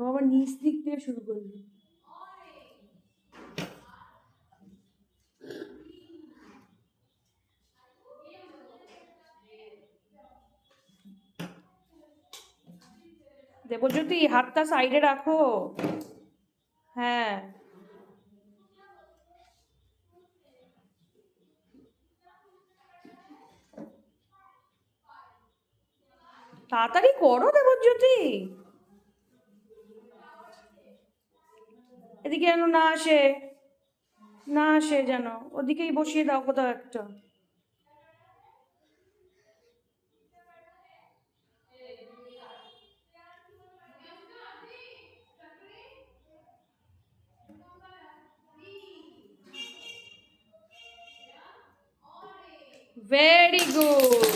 ও আবার নিচ দিক দিয়ে শুরু করলি। দেবজ্যোতি হাতটা সাইডে রাখো। হ্যাঁ তাড়াতাড়ি করো দেবজ্যোতি, এদিকে যেন না আসে, না আসে যেন, ওদিকেই বসিয়ে দাও কোথাও একটা। Very good.